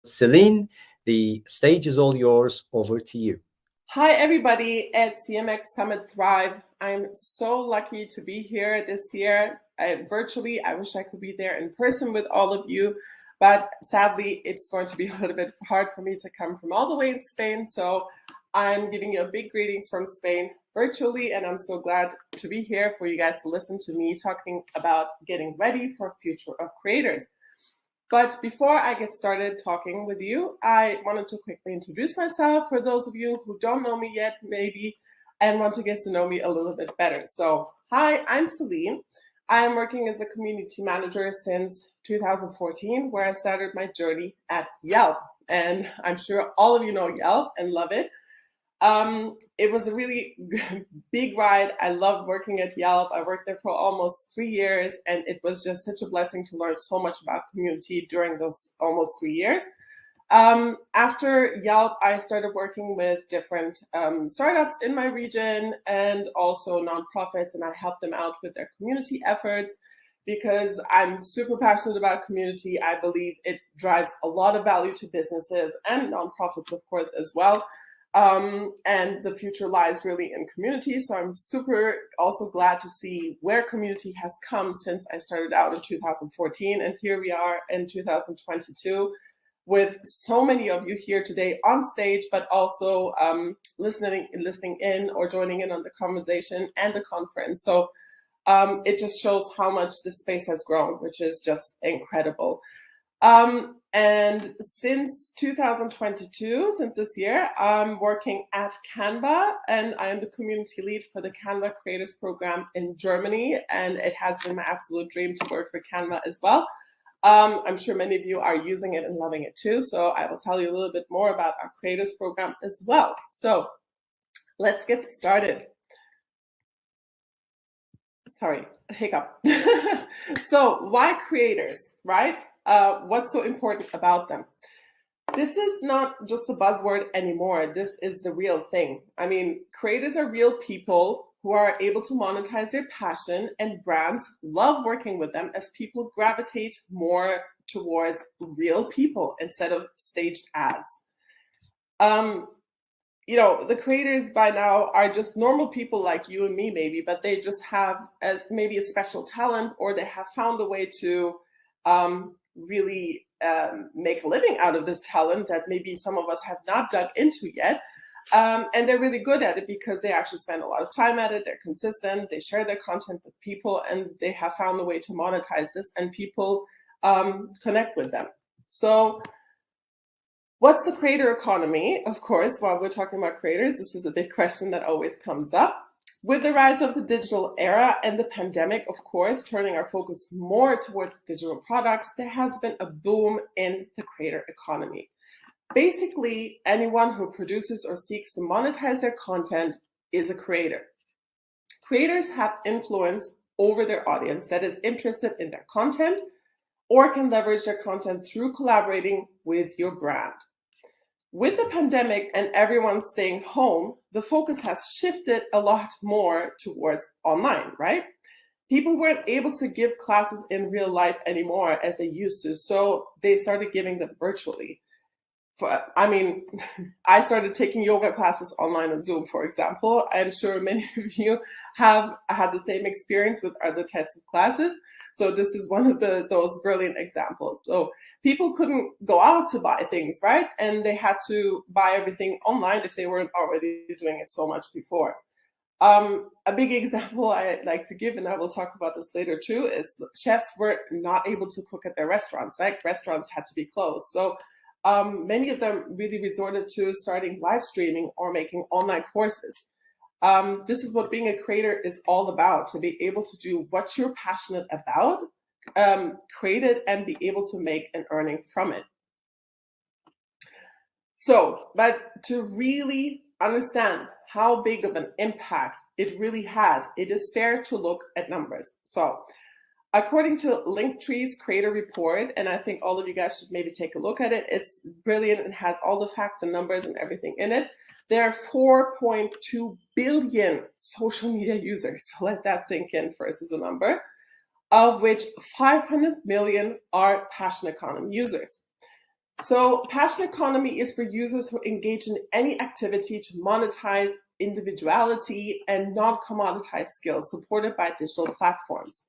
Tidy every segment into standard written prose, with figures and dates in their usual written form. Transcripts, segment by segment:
Céline, the stage is all yours. Over to you. Hi, everybody at CMX Summit Thrive. I'm so lucky to be here this year virtually. I wish I could be there in person with all of you, but sadly, it's going to be a little bit hard for me to come from all the way in Spain. So I'm giving you a big greetings from Spain virtually, and I'm so glad to be here for you guys to listen to me talking about getting ready for future of creators. But before I get started talking with you, I wanted to quickly introduce myself for those of you who don't know me yet, maybe, and want to get to know me a little bit better. So, hi, I'm Céline. I'm working as a community manager since 2014, where I started my journey at Yelp. And I'm sure all of you know Yelp and love it. It was a really big ride. I loved working at Yelp. I worked there for almost 3 years, and it was just such a blessing to learn so much about community during those almost 3 years. After Yelp, I started working with different startups in my region and also nonprofits, and I helped them out with their community efforts because I'm super passionate about community. I believe it drives a lot of value to businesses and nonprofits, of course, as well. And the future lies really in community. So I'm super also glad to see where community has come since I started out in 2014. And here we are in 2022 with so many of you here today on stage, but also listening in or joining in on the conversation and the conference. So it just shows how much this space has grown, which is just incredible. And since 2022, since this year, I'm working at Canva, and I am the community lead for the Canva Creators Program in Germany. And it has been my absolute dream to work for Canva as well. I'm sure many of you are using it and loving it too. So I will tell you a little bit more about our Creators Program as well. So let's get started. Sorry, a hiccup. So why creators, right? What's so important about them? This is not just a buzzword anymore. This is the real thing. I mean, creators are real people who are able to monetize their passion, and brands love working with them as people gravitate more towards real people instead of staged ads. The creators by now are just normal people like you and me, maybe, but they just have maybe a special talent, or they have found a way to really make a living out of this talent that maybe some of us have not dug into yet. And they're really good at it because they actually spend a lot of time at it. They're consistent. They share their content with people, and they have found a way to monetize this, and people connect with them. So what's the creator economy? Of course, while we're talking about creators, this is a big question that always comes up. With the rise of the digital era and the pandemic, of course, turning our focus more towards digital products, there has been a boom in the creator economy. Basically, anyone who produces or seeks to monetize their content is a creator. Creators have influence over their audience that is interested in their content or can leverage their content through collaborating with your brand. With the pandemic and everyone staying home, the focus has shifted a lot more towards online, right? People weren't able to give classes in real life anymore as they used to, so they started giving them virtually. I started taking yoga classes online on Zoom, for example. I'm sure many of you have had the same experience with other types of classes. So this is one of those brilliant examples. So people couldn't go out to buy things, right? And they had to buy everything online if they weren't already doing it so much before. A big example I like to give, and I will talk about this later too, is chefs were not able to cook at their restaurants. Like restaurants had to be closed. So many of them really resorted to starting live streaming or making online courses. This is what being a creator is all about, to be able to do what you're passionate about, create it, and be able to make an earning from it. So, but to really understand how big of an impact it really has, it is fair to look at numbers. So, according to Linktree's creator report, and I think all of you guys should maybe take a look at it. It's brilliant and has all the facts and numbers and everything in it. There are 4.2 billion social media users. So let that sink in first as a number, of which 500 million are passion economy users. So passion economy is for users who engage in any activity to monetize individuality and non-commoditized skills supported by digital platforms.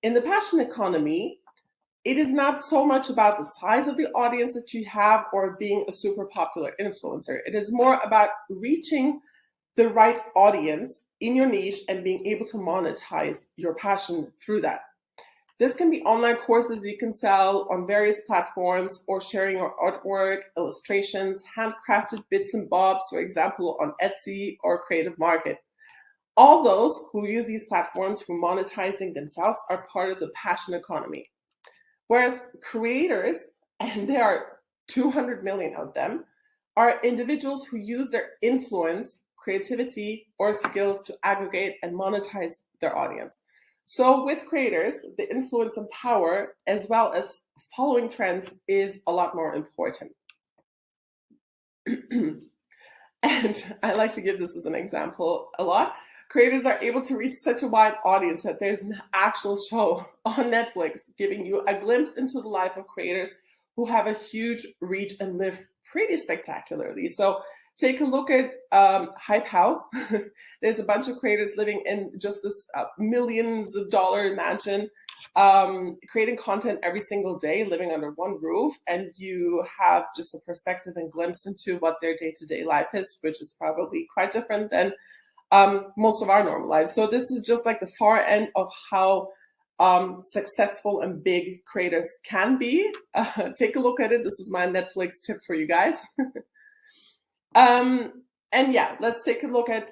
In the passion economy, it is not so much about the size of the audience that you have or being a super popular influencer. It is more about reaching the right audience in your niche and being able to monetize your passion through that. This can be online courses you can sell on various platforms, or sharing your artwork, illustrations, handcrafted bits and bobs, for example, on Etsy or Creative Market. All those who use these platforms for monetizing themselves are part of the passion economy. Whereas creators, and there are 200 million of them, are individuals who use their influence, creativity, or skills to aggregate and monetize their audience. So with creators, the influence and power, as well as following trends, is a lot more important. And I like to give this as an example a lot. Creators are able to reach such a wide audience that there's an actual show on Netflix giving you a glimpse into the life of creators who have a huge reach and live pretty spectacularly. So take a look at Hype House. There's a bunch of creators living in just this millions of dollar mansion, creating content every single day, living under one roof, and you have just a perspective and glimpse into what their day-to-day life is, which is probably quite different than most of our normal lives. So this is just like the far end of how successful and big creators can be. Take a look at it. This is my Netflix tip for you guys. And yeah, let's take a look at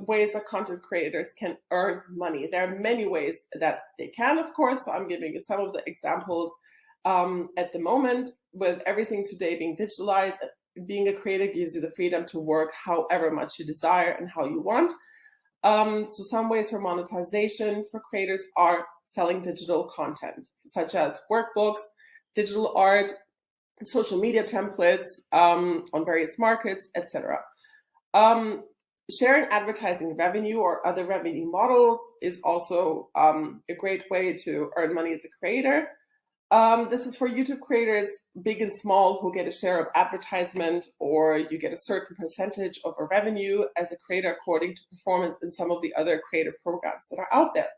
ways that content creators can earn money. There are many ways that they can, of course. So I'm giving you some of the examples at the moment. With everything today being digitalized, being a creator gives you the freedom to work however much you desire and how you want. So some ways for monetization for creators are selling digital content, such as workbooks, digital art, social media templates on various markets, etc. Sharing advertising revenue or other revenue models is also a great way to earn money as a creator. This is for YouTube creators, big and small, who get a share of advertisement, or you get a certain percentage of a revenue as a creator according to performance in some of the other creator programs that are out there.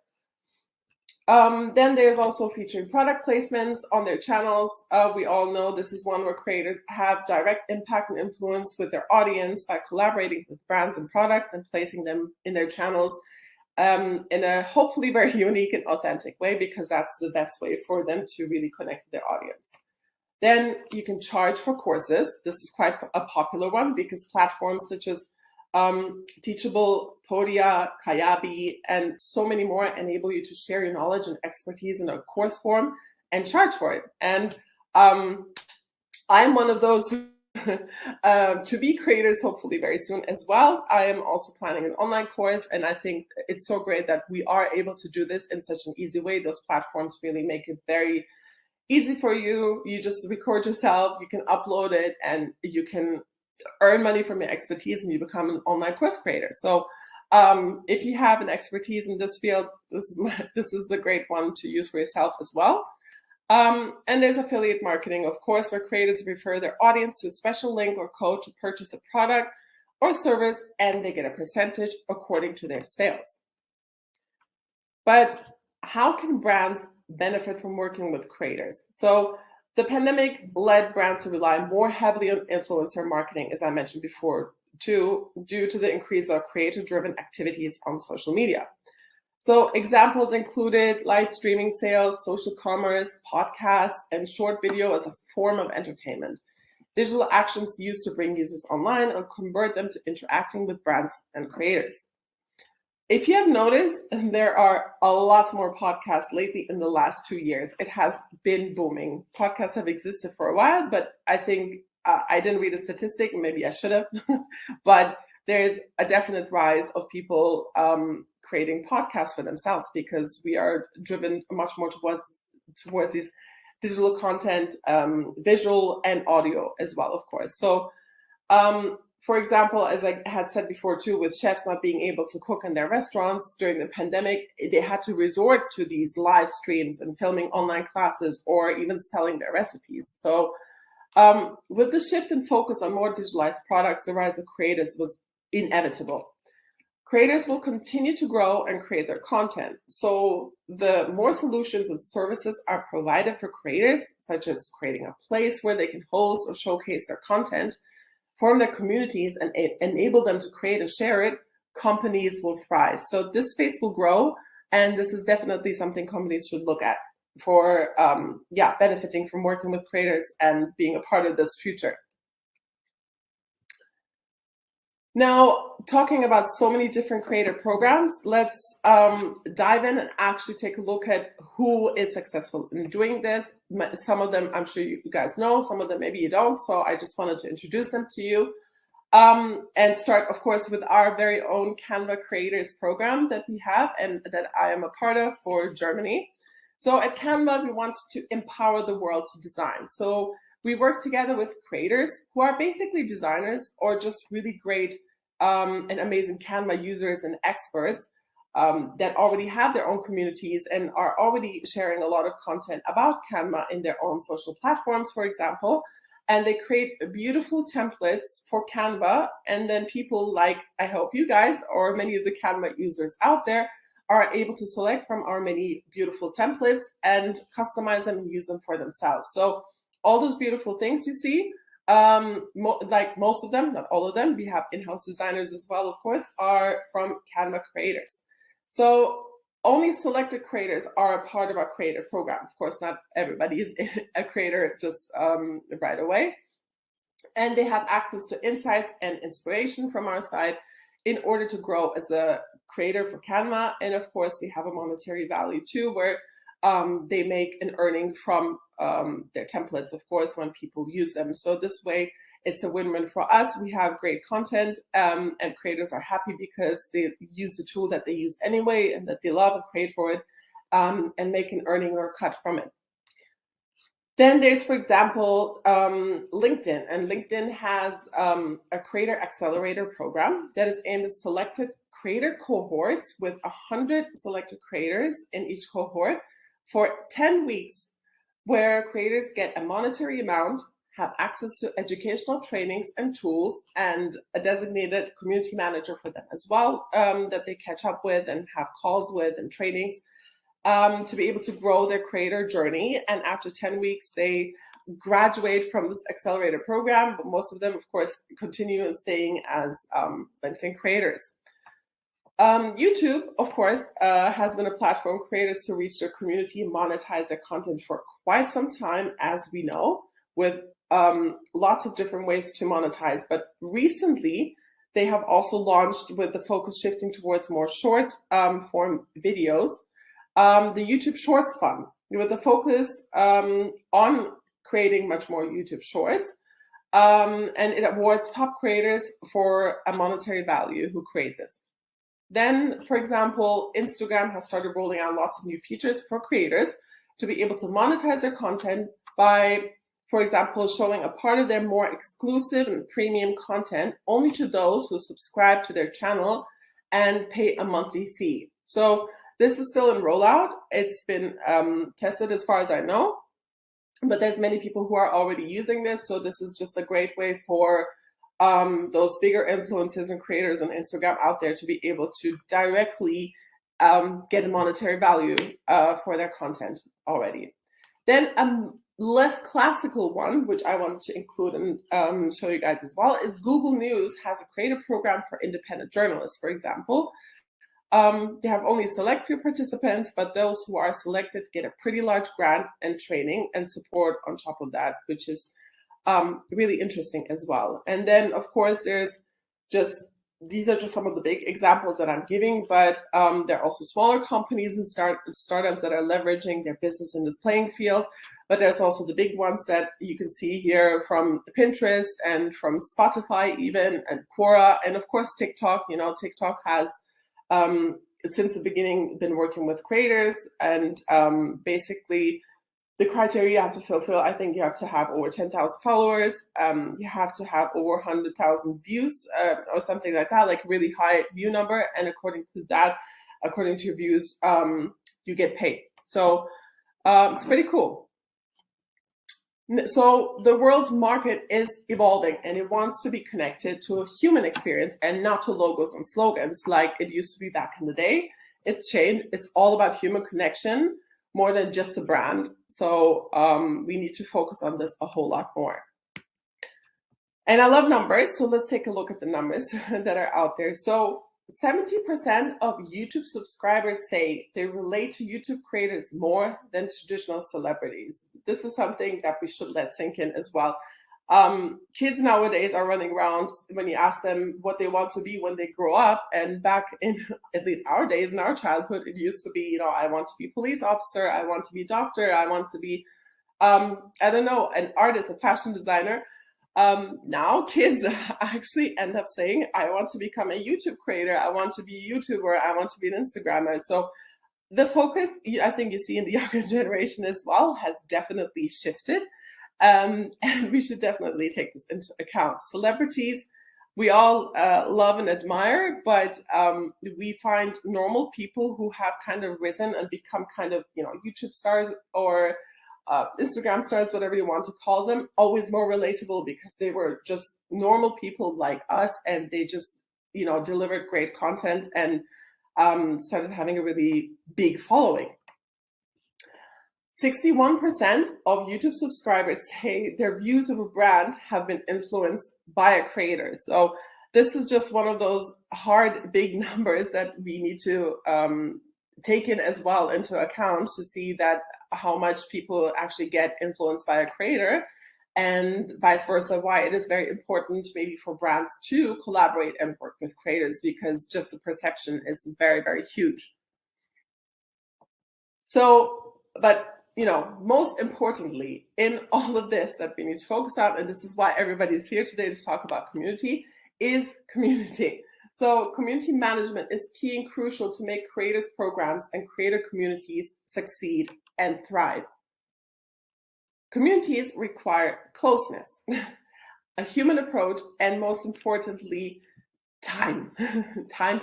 Then there's also featuring product placements on their channels. We all know this is one where creators have direct impact and influence with their audience by collaborating with brands and products and placing them in their channels in a hopefully very unique and authentic way, because that's the best way for them to really connect with their audience. Then you can charge for courses. This is quite a popular one because platforms such as Teachable, Podia, Kajabi, and so many more enable you to share your knowledge and expertise in a course form and charge for it. And I'm one of those to be creators hopefully very soon as well. I am also planning an online course, and I think it's so great that we are able to do this in such an easy way. Those platforms really make it very easy for you. You just record yourself, you can upload it, and you can earn money from your expertise, and you become an online course creator. So if you have an expertise in this field, this is a great one to use for yourself as well. And there's affiliate marketing, of course, where creators refer their audience to a special link or code to purchase a product or service, and they get a percentage according to their sales. But how can brands benefit from working with creators? So the pandemic led brands to rely more heavily on influencer marketing, as I mentioned before, too, due to the increase of creator-driven activities on social media. So examples included live streaming sales, social commerce, podcasts, and short video as a form of entertainment. Digital actions used to bring users online and convert them to interacting with brands and creators. If you have noticed, there are a lot more podcasts lately in the last 2 years. It has been booming. Podcasts have existed for a while, but I think I didn't read a statistic, maybe I should have, but there's a definite rise of people creating podcasts for themselves, because we are driven much more towards these digital content, visual and audio as well, of course. So for example, as I had said before too, with chefs not being able to cook in their restaurants during the pandemic, they had to resort to these live streams and filming online classes or even selling their recipes. So With the shift in focus on more digitalized products, the rise of creators was inevitable. Creators will continue to grow and create their content. So the more solutions and services are provided for creators, such as creating a place where they can host or showcase their content, form their communities, and enable them to create and share it, companies will thrive. So this space will grow, and this is definitely something companies should look at for benefiting from working with creators and being a part of this future. Now, talking about so many different creator programs, let's dive in and actually take a look at who is successful in doing this. Some of them I'm sure you guys know, some of them maybe you don't, so I just wanted to introduce them to you. And start, of course, with our very own Canva Creators program that we have and that I am a part of for Germany. So at Canva, we want to empower the world to design. So we work together with creators who are basically designers or just really great and amazing Canva users and experts that already have their own communities and are already sharing a lot of content about Canva in their own social platforms, for example. And they create beautiful templates for Canva. And then people like, I hope you guys or many of the Canva users out there are able to select from our many beautiful templates and customize them and use them for themselves. So all those beautiful things you see, like most of them, not all of them, we have in-house designers as well, of course, are from Canva creators. So only selected creators are a part of our creator program. Of course, not everybody is a creator just right away. And they have access to insights and inspiration from our side in order to grow as a creator for Canva. And of course, we have a monetary value too, where they make an earning from their templates, of course, when people use them. So this way, it's a win-win for us. We have great content and creators are happy because they use the tool that they use anyway and that they love and create for it and make an earning or cut from it. Then there's, for example, LinkedIn. And LinkedIn has a creator accelerator program that is aimed at selected creator cohorts with 100 selected creators in each cohort for 10 weeks, where creators get a monetary amount, have access to educational trainings and tools, and a designated community manager for them as well that they catch up with and have calls with and trainings to be able to grow their creator journey. And after 10 weeks, they graduate from this accelerator program, but most of them, of course, continue staying as LinkedIn creators. YouTube, of course, has been a platform for creators to reach their community and monetize their content for quite some time, as we know, with lots of different ways to monetize. But recently, they have also launched with the focus shifting towards more short form videos, the YouTube Shorts Fund, with the focus on creating much more YouTube Shorts. And it awards top creators for a monetary value who create this. Then, for example, Instagram has started rolling out lots of new features for creators to be able to monetize their content by, for example, showing a part of their more exclusive and premium content only to those who subscribe to their channel and pay a monthly fee. So this is still in rollout. It's been tested as far as I know, but there's many people who are already using this. So this is just a great way for those bigger influencers and creators on Instagram out there to be able to directly get a monetary value for their content already. Then a less classical one, which I wanted to include and show you guys as well, is Google News has a creative program for independent journalists, for example. They have only a select few participants, but those who are selected get a pretty large grant and training and support on top of that, which is really interesting as well. And then, of course, these are just some of the big examples that I'm giving, but there are also smaller companies and startups that are leveraging their business in this playing field. But there's also the big ones that you can see here from Pinterest and from Spotify even, and Quora, and of course TikTok. You know, TikTok has since the beginning been working with creators, and basically the criteria you have to fulfill, I think you have to have over 10,000 followers, you have to have over 100,000 views or something like that, like really high view number, and according to that, according to your views, you get paid. So it's pretty cool. So the world's market is evolving and it wants to be connected to a human experience and not to logos and slogans like it used to be back in the day. It's changed. It's all about human connection more than just a brand. So we need to focus on this a whole lot more. And I love numbers. So let's take a look at the numbers that are out there. So 70% of YouTube subscribers say they relate to YouTube creators more than traditional celebrities. This is something that we should let sink in as well. Kids nowadays are running around when you ask them what they want to be when they grow up. And back in at least our days, in our childhood, it used to be, you know, I want to be a police officer, I want to be a doctor, I want to be, I don't know, an artist, a fashion designer. Now kids actually end up saying, I want to become a YouTube creator, I want to be a YouTuber, I want to be an Instagrammer. So the focus, I think you see in the younger generation as well, has definitely shifted. And we should definitely take this into account. Celebrities, we all love and admire, but we find normal people who have kind of risen and become kind of, you know, YouTube stars or Instagram stars, whatever you want to call them, always more relatable because they were just normal people like us and they just, you know, delivered great content and started having a really big following. 61% of YouTube subscribers say their views of a brand have been influenced by a creator. So this is just one of those hard, big numbers that we need to take in as well into account to see that how much people actually get influenced by a creator and vice versa, why it is very important maybe for brands to collaborate and work with creators because just the perception is very, very huge. So, but you know, most importantly, in all of this that we need to focus on, and this is why everybody's here today to talk about community, is community. So community management is key and crucial to make creators programs and creator communities succeed and thrive. Communities require closeness, a human approach, and most importantly, time. time.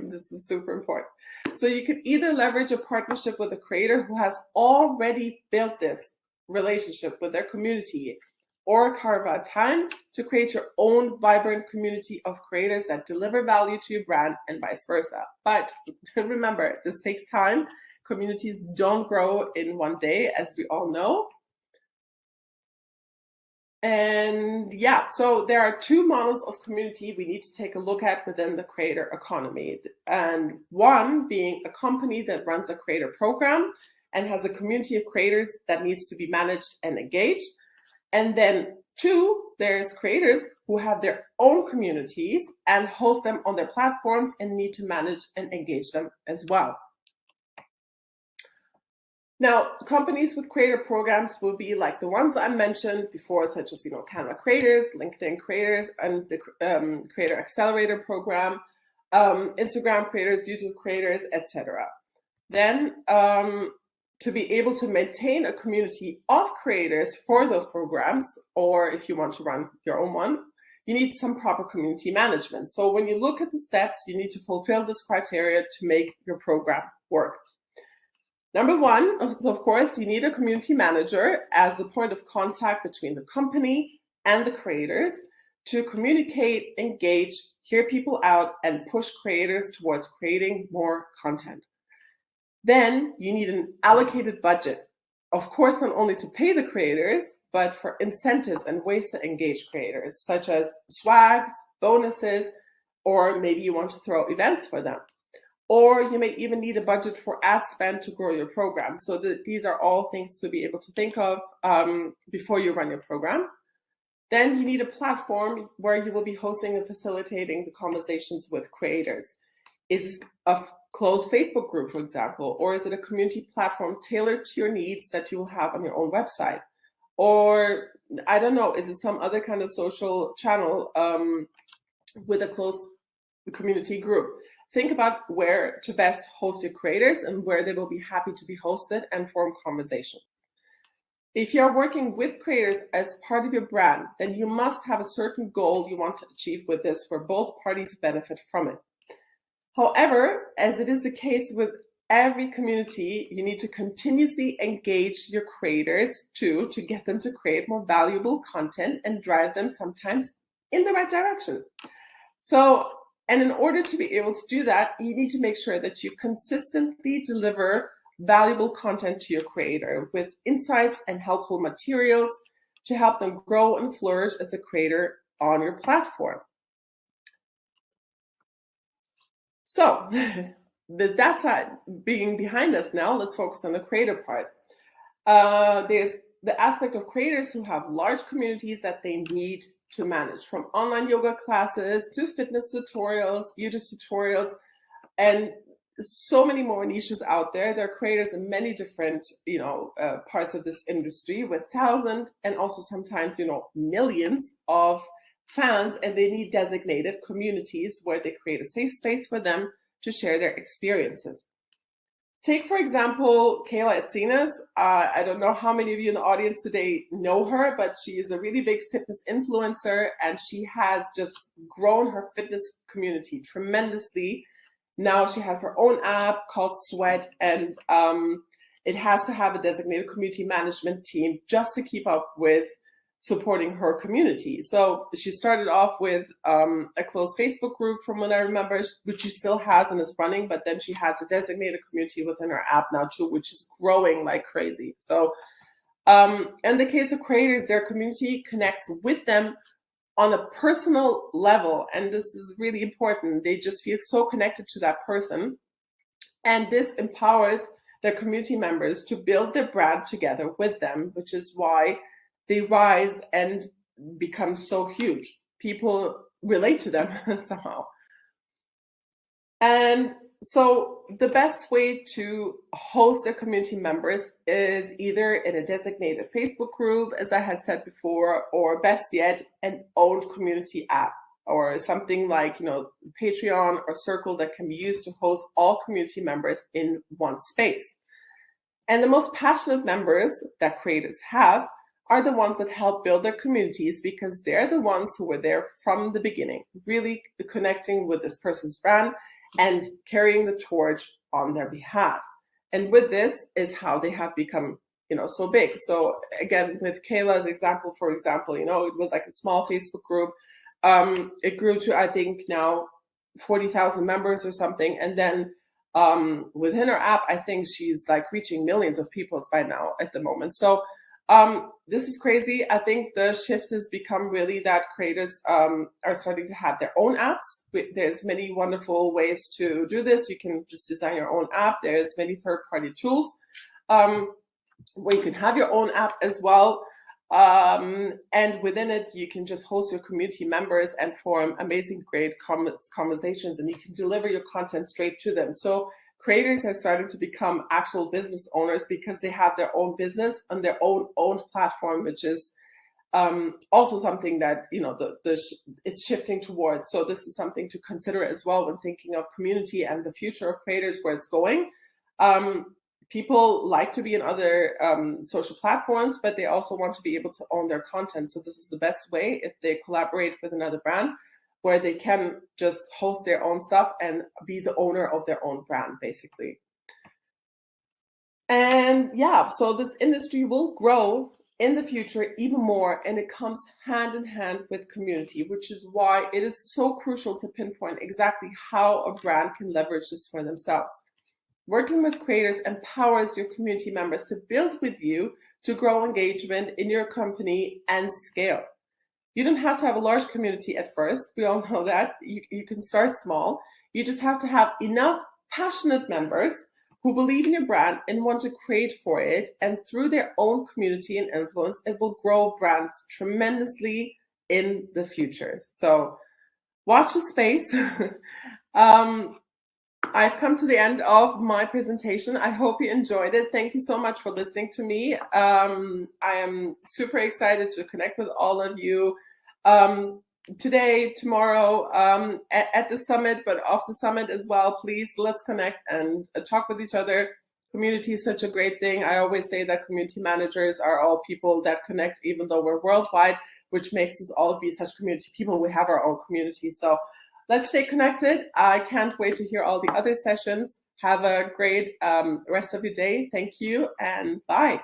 This is super important. So you can either leverage a partnership with a creator who has already built this relationship with their community, or carve out time to create your own vibrant community of creators that deliver value to your brand and vice versa. But remember, this takes time. Communities don't grow in one day, as we all know. And yeah, so there are two models of community we need to take a look at within the creator economy. And one being a company that runs a creator program and has a community of creators that needs to be managed and engaged. And then two, there's creators who have their own communities and host them on their platforms and need to manage and engage them as well. Now, companies with creator programs will be like the ones I mentioned before, such as, you know, Canva Creators, LinkedIn Creators, and the Creator Accelerator program, Instagram Creators, YouTube Creators, etc. Then, to be able to maintain a community of creators for those programs, or if you want to run your own one, you need some proper community management. So when you look at the steps, you need to fulfill this criteria to make your program work. Number one, of course, you need a community manager as the point of contact between the company and the creators to communicate, engage, hear people out, and push creators towards creating more content. Then you need an allocated budget, of course, not only to pay the creators, but for incentives and ways to engage creators, such as swags, bonuses, or maybe you want to throw events for them. Or you may even need a budget for ad spend to grow your program. So these are all things to be able to think of before you run your program. Then you need a platform where you will be hosting and facilitating the conversations with creators. Is it a closed Facebook group, for example, or is it a community platform tailored to your needs that you will have on your own website? Or, I don't know, is it some other kind of social channel with a closed community group? Think about where to best host your creators and where they will be happy to be hosted and form conversations. If you're working with creators as part of your brand, then you must have a certain goal you want to achieve with this for both parties benefit from it. However, as it is the case with every community, you need to continuously engage your creators to get them to create more valuable content and drive them sometimes in the right direction. So, and in order to be able to do that, you need to make sure that you consistently deliver valuable content to your creator with insights and helpful materials to help them grow and flourish as a creator on your platform. So, with that side being behind us now, let's focus on the creator part. There's the aspect of creators who have large communities that they need to manage, from online yoga classes to fitness tutorials, beauty tutorials, and so many more niches out there. There are creators in many different, parts of this industry with thousands and also sometimes, millions of fans, and they need designated communities where they create a safe space for them to share their experiences. Take, for example, Kayla Etzinas. I don't know how many of you in the audience today know her, but she is a really big fitness influencer, and she has just grown her fitness community tremendously. Now she has her own app called Sweat, and it has to have a designated community management team just to keep up with supporting her community. So she started off with a closed Facebook group, from what I remember, which she still has and is running, but then she has a designated community within her app now too, which is growing like crazy. So in the case of creators, their community connects with them on a personal level, and this is really important. They just feel so connected to that person, and this empowers their community members to build their brand together with them, which is why they rise and become so huge. People relate to them somehow. And so the best way to host their community members is either in a designated Facebook group, as I had said before, or best yet, an owned community app, or something like, Patreon or Circle that can be used to host all community members in one space. And the most passionate members that creators have are the ones that help build their communities, because they're the ones who were there from the beginning, really connecting with this person's brand and carrying the torch on their behalf. And with this is how they have become, so big. So again, with Kayla's example, for example, it was like a small Facebook group. It grew to, I think now 40,000 members or something. And then within her app, I think she's like reaching millions of people by now at the moment. So this is crazy. I think the shift has become really that creators are starting to have their own apps. There's many wonderful ways to do this. You can just design your own app. There's many third-party tools where you can have your own app as well. And within it, you can just host your community members and form amazing, great conversations, and you can deliver your content straight to them. So creators are starting to become actual business owners because they have their own business on their own owned platform, which is also something that it's shifting towards. So this is something to consider as well when thinking of community and the future of creators, where it's going. People like to be in other social platforms, but they also want to be able to own their content. So this is the best way if they collaborate with another brand, where they can just host their own stuff and be the owner of their own brand, basically. And yeah, so this industry will grow in the future even more, and it comes hand in hand with community, which is why it is so crucial to pinpoint exactly how a brand can leverage this for themselves. Working with creators empowers your community members to build with you to grow engagement in your company and scale. You don't have to have a large community at first. We all know that. You can start small. You just have to have enough passionate members who believe in your brand and want to create for it. And through their own community and influence, it will grow brands tremendously in the future. So watch the space. I've come to the end of my presentation. I hope you enjoyed it. Thank you so much for listening to me. I am super excited to connect with all of you today, tomorrow, at the summit, but off the summit as well. Please, let's connect and talk with each other. Community is such a great thing. I always say that community managers are all people that connect, even though we're worldwide, which makes us all be such community people. We have our own community. So let's stay connected. I can't wait to hear all the other sessions. Have a great rest of your day. Thank you and bye.